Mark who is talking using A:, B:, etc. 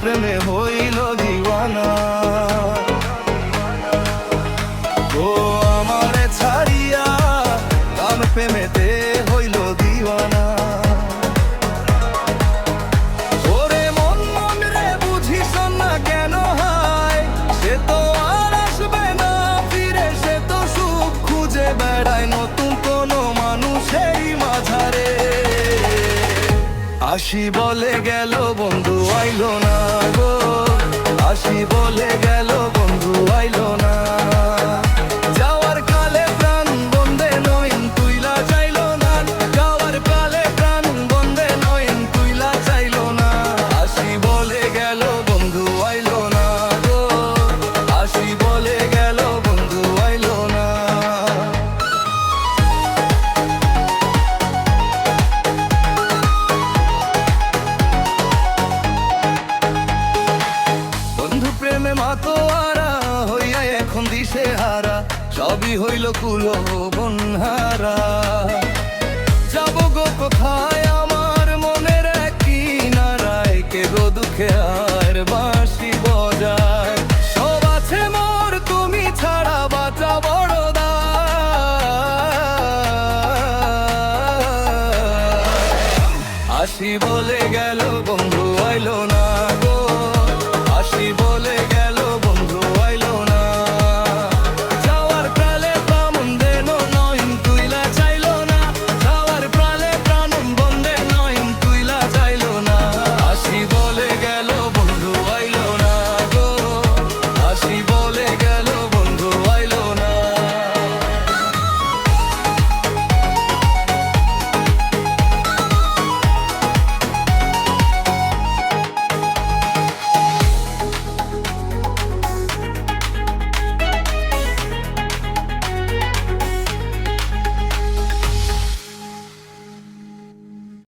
A: প্রেমে হইল দিওয়ানা। ও আমারে ছাড়িয়া কাম প্রেমেতে হইল দিওয়ানা। ওরে মন মন রে বুঝিস না কেন হায়, সে তো আর আসবে না ফিরে, সে তো সুখ খুঁজে বেড়ায় নতুন কোনো মানুষের মাঝারে। আসি বলে গেল বন্ধু আইলো না গো, আসি বলে গেল বন্ধু আইলো না। যাওয়ার কালে প্রাণ বন্ধে নয়ন তুইলা চাইলো না, যাওয়ার কালে প্রাণ বন্ধে নয়ন তুইলা চাইলো না। আসি বলে গেল বন্ধু আইলো না গো, আসি বলে গেল বন্ধু আইলো না। প্রেমে মাতোয়ারা হইয়া এখন দিশে হারা, সবই হইল কুলো বনহারা। যাব গো কোথায় আমার মনের কিনারায়, কে গো দুঃখে আর বাঁশি বজায়। সব আছে মোর তুমি ছাড়া বাঁচা বড় দায়। আসি বলে গেল বন্ধু আইলো না।